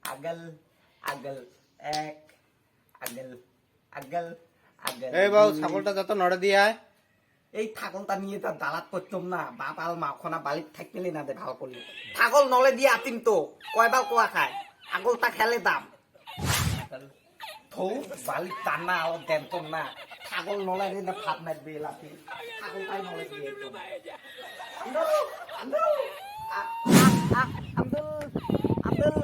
আগল আগল এক আগল আগল আগল এই বাবু ছাগলটা যত নড়ে দিয়ে আয়। এই ছাগলটা নিয়ে তার দালাত করতাম না বাপ আল মাখনা বালিত থাকলে না দে ভাল করলি ছাগল নলে দিয়ে আতিম তো কয়বার কোয়া খায় ছাগলটা খেলে দাম থৌ বালিত টানা আলো দেনতম না ছাগল নলে দিয়ে ভাত মারবে লাতি ছাগলটাই নলে দিয়ে আন্দুল আন্দুল আন্দুল আন্দুল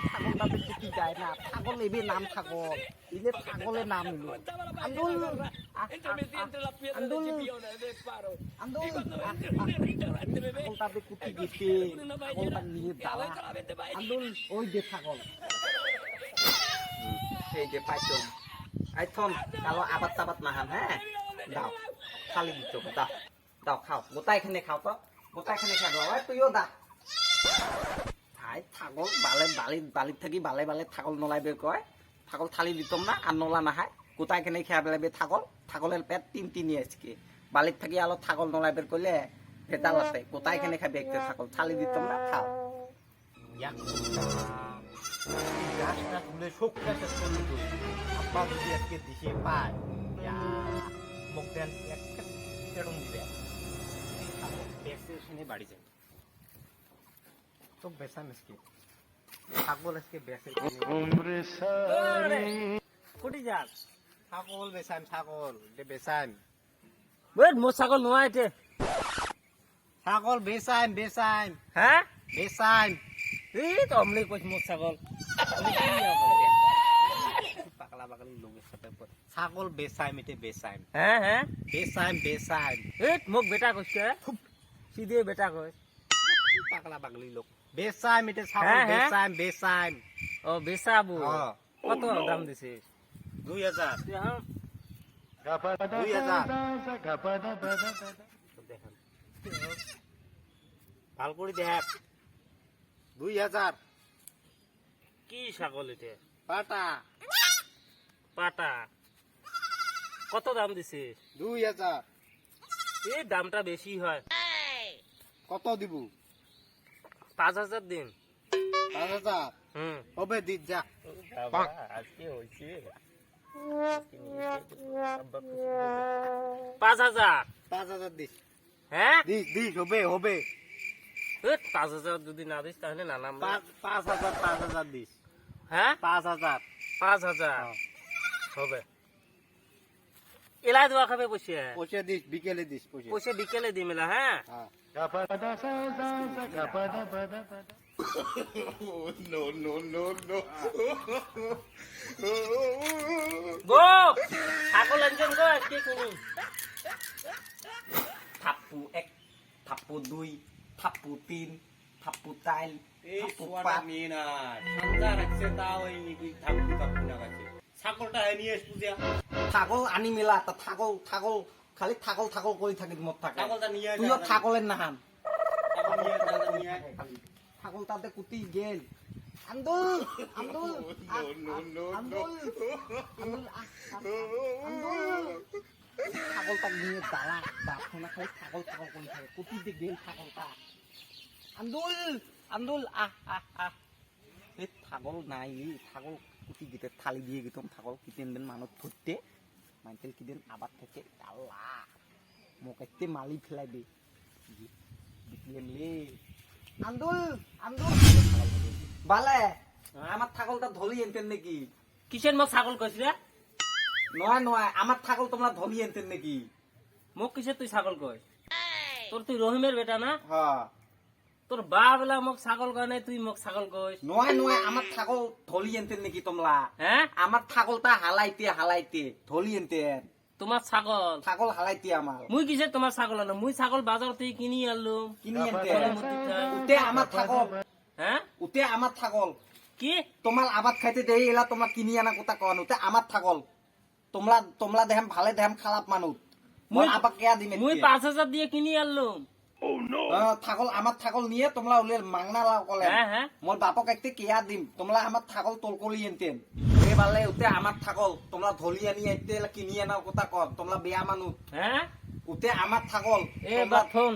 ছাগলটা দেখতে যায় না ছাগল এবে নাম ছাগল ইলে ছাগলের নাম হলো আন্দুল আন্দুল আন্দুল ছাগলটা কুটি গেছে ছাগলটা নিয়ে দাঁড়া আন্দুল ওই যে ছাগল এই যে পাইছম আইথন কালো আবাদ তাবাদ নাহান হ্যাঁ দাও খালি দিত দাও দাও খাও গোটা এখানে খাও তো গোটা এখানে খাও তুইও দা হাই ছাগল বালে বালিত থাকি বালে বালে ছাগল নলাইবে কয় ছাগল থালি দিতম না আর নলা নাহায় গোটা এখানে খেয়া বেলাবে ছাগল ছাগলের পেট তিন আজকে বালিত থাকি আলো ছাগল নলাইবে কইলে ভেতাল আছে গোটা এখানে খাবে একটা ছাগল থালি দিতম না খাও গাছটা তুলে শোকটা শেষ করলি তুই আব্বা যদি আজকে দিশে পায় মুখ দেন একটা তেড়ম দিবে বেসে বাড়ি যায় তো বেসা মিসকে ছাগল আজকে বেসে কোটি যাস ছাগল বেসাম ছাগল দে বেসাম বেট মোর ছাগল নোয়া এতে ছাগল বেসাম বেসাম হ্যাঁ বেসাম এই তো আমলে কইছ মোর ছাগল পাগলা পাগলি লোকের সাথে ছাগল বেসাম এতে বেসাম হ্যাঁ হ্যাঁ বেসাম বেসাম এই মোক বেটা কইছে সিধে বেটা কই পাগলা পাগলি লোক বেসাম এতে ছাগল হ্যাঁ, হ্যাঁ। বেসাম বেসাম ও বেসাবু হ্যাঁ। কত দাম দিছে 2000 হ্যাঁ 2000 ভাল করে দেখ 2000 কি ছাগল এটা পাটা পাটা কত দাম দিছে 2000 এই দামটা বেশি হয় কত দিব 5000 দিন 5000 হুম হবে দি যা আজকে হইছে 5000 5000 দিস হ্যাঁ দিস দিস হবে হবে 5000 যদি না দিস তাহলে না নাম 5000 দিস হ্যাঁ 5000 5000 হবে এলাই দোয়া খাবে বসে পয়সা দিস বিকেলে দিস পয়সা পয়সা বিকেলে দি মেলা হ্যাঁ হ্যাঁ গো ছাগল আনছেন গো আজকে শুনি থাপ্পু এক থাপ্পু দুই থাপ্পু তিন থাপ্পু চার এই থাপ্পু সোয়াটা পাঁচ নিয়ে না ঠান্ডা রাখছে তাও এই নিবি থাপ্পু থাপ্পু না কাছে ছাগলটা নিয়ে এসে পূজা ছাগল আনি মেলা তা ছাগল খালি ছাগল করে থাকি মত থাকে ছাগলটা নিয়ে আয়, তুইও যা, যা। ছাগলের নাহান ছাগল নিয়ে আয়, ছাগলটা নিয়ে আয়। ছাগল তাতে কুটি গেল আন্দুল আন্দুল আন্দুল ছাগলটা নিয়ে দাঁড়া বাপনা খালি ছাগল করে থাকে কুটিতে গেল ছাগলটা আন্দুল আন্দুল এই ছাগল নাই ছাগল কুটি দিতে থালি দিয়ে গেতাম ছাগল কিতেন দেন মানুষ ধরতে মাইকেল কিদেন আবার থেকে আল্লাহ মোকাইতে মালি ফেলাইবে দেখলেন লে আন্দুল আন্দুল বালে আমার ছাগলটা ধলি এনতেন নাকি কিসের মোক ছাগল কইছ রে নয় আমার ছাগল তোমরা ধলি এনতেন নাকি মোক কিসের তুই ছাগল কই তোর তুই রহিমের বেটা না হ্যাঁ তোর বা বেলা মোক ছাগল কয় নাই তুই মোক ছাগল কইস নয় আমার ছাগল ধলি এনতেন নাকি তোমরা হ্যাঁ আমার ছাগলটা হালাইতে ধলি এনতেন তোমার ছাগল ছাগল হালাইতে আমার মুই কিসের তোমার ছাগল আনো মুই ছাগল বাজার থেকে কিনি আনলুম কিনি এনতেন মতিটা। উতে আমার ছাগল হ্যাঁ উতে আমার ছাগল কি তোমার আবাদ খাইতে দেই এলা তোমার কিনি আনা কথা কন উতে আমার ছাগল তোমরা দেখাম ভালে দেখাম খারাপ মানুষ মই আবাক কেয়া দিমে মুই 5000 দিয়ে কিনি আনলুম ছাগল আমার ছাগল নিয়ে তোমরা উলে মাংনা লাও কলে হ্যাঁ হ্যাঁ মোর বাপক একটি কেয়া দিম তোমরা আমার ছাগল তোলকলি এনতেন এবারে উতে আমার ছাগল তোমরা ধলি আনি আইতে কিনি আনা কথা কন তোমরা বেয়া মানুষ হ্যাঁ উতে আমার ছাগল এ বাথন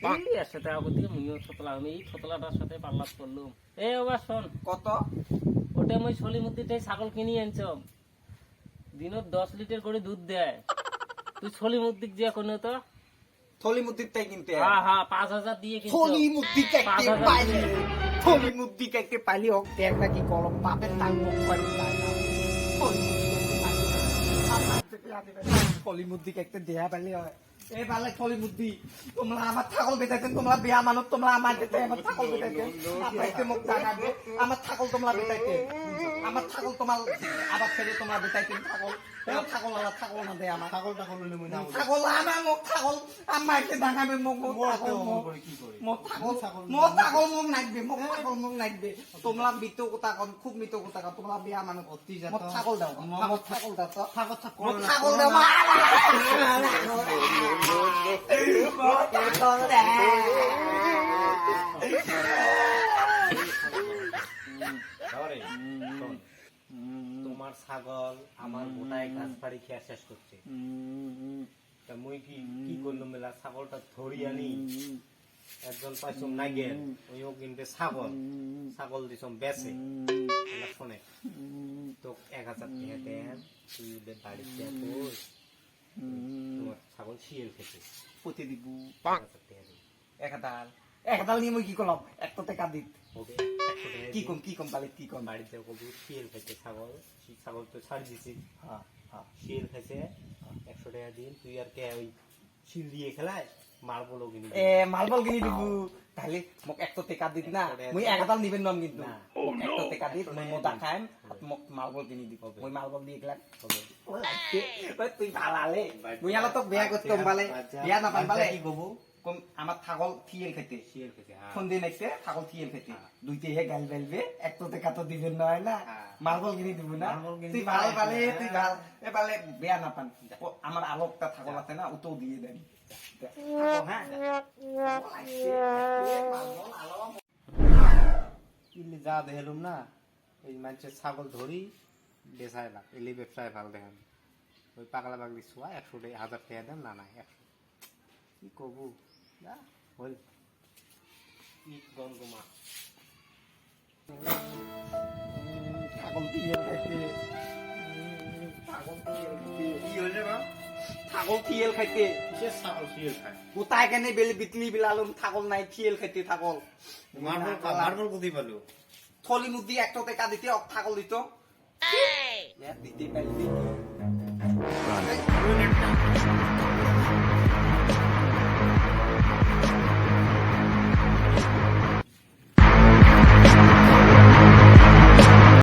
এই সাথে আগতে মুইও ছতলা আমি এই ছতলাটার সাথে পাল্লাত করলুম এ বাবা শোন, কত ওটা মই ছলি মুদ্দিটাই ছাগল কিনি আনছ, দিনত 10 লিটার করে দুধ দেয়। তুই ছলি মুদ্দিক যে কোনো তো থলি মুদ্দির তাই কিনতে হ্যাঁ হ্যাঁ 5,000 দিয়ে কিনছ। থলি মুদ্দি কাইতে 5,000 পাইলে দিয়ে। থলি মুদ্দি কাইতে পাইলে হোক তেল নাকি কলম বাপের টাং মুখ পাইলে থলি মুদ্দি কাইতে দেয়া পাইলে হয়। এ বালে থলি মুদ্দি, তোমরা আমার ছাগল বেচাইতেন, তোমরা বিয়া মানুষ, তোমরা আমার যেতে আমার ছাগল বেচাইতেন, আপনাকে মুখ জানাবে আমার ছাগল তোমরা বেচাইতেন, আমার ছাগল তোমার আবার ছেড়ে তোমরা বেচাইতেন ছাগল। ছাগল আমার ছাগল না দেয় আমার ছাগলটা করলে নেবো না ছাগল আমার মুখ ছাগল আমাকে দেখাবে মুখ ছাগল মুখ কি করে মোক ছাগল মোক নাগবে, মোক ছাগল মোক নাগবে। তোমরা মৃত কথা কন, খুব মৃত কথা কন, তোমরা বিয়া মানুষ। মোক ছাগল দাও, মোক ছাগল দাও তো, মোক ছাগল দাও। আরে শোন, তোমার ছাগল আমার গোটায় ঘাস পাড়ি খেয়া শেষ করছে। তা মুই কি কি করলাম মেলা ছাগলটা ধরি আনি একজন পাইছম নাই গেল, ওইও কিনতে ছাগল দিছম বেচে। শোনে তো 1,000 টাকা দেন, তুই ওদের বাড়িতে কই তোমার ছাগল শিয়াল খেতে পুঁতে দিব 1,000 টাকা দিই। একদাল নিয়ে মই কি করলাম, একটা টাকা দিত ওকে 100 টাকা কি কম কি কম তাহলে কি কম। বাড়িতে কবু শিয়াল খাইছে ছাগল, ছাগল তো ছাড় দিছি, হ্যাঁ হ্যাঁ শিয়াল খাইছে 100 টাকা দিন। তুই আর কে ওই শিল দিয়ে খেলায় মার্বলও কিনি এ মালবল কিনি দিব, তাহলে মোক একটা টাকা দিত না, মই একদাল নিবেন নাম কিন্তু না। একটা টাকা দিত মই মোটা খাইম, মোক মালবল কিনি দিব, মই মালবল দিয়ে গেলাম। তুই ভালালে মুই আলো তো বিয়া করতাম বালে, বিয়া না পাই বালে কি কবু কোন আমার ছাগল থিয়েল খেতে শিয়াল খাইছে। হ্যাঁ ফোন দিয়ে নাইছে ছাগল থিয়েল খেতে দুইতে হে গাল বেলবে একটা টাকা তো দিবেন না হয় না, মালবল কিনি দিব না। মার্বল কিনি তুই দিব। ভালো বালে, তুই ভাল এ বালে বিয়া না পান। ও, আমার আলোকটা ছাগল আছে না, ওটাও দিয়ে দেন। হ্যাঁ ইলি যা দেখলুম না, এই মানুষের ছাগল ধরি বেচায় লাগ, এলি ব্যবসায় ভাল দেখেন। ওই পাগলা পাগলি ছোয়া 100 টাকা 1,000 টাকা দেন, না 100 কি কবু যা হল ইট গঙ্গমা। ছাগল থিয়েল খাইতে, ছাগল থিয়েল খাইতে, কি হয়েছে বা ছাগল থিয়েল খাইতে কিসের ছাগল শিয়াল খায়? গোটাই কেনে বেলি বিতলি বিলালুম ছাগল নাই থিয়েল খাইতে ছাগল। মার্বল কোথায় পালো? থলি মুদি একটা টাকা দিতে ছাগল দিত দিতে পারলি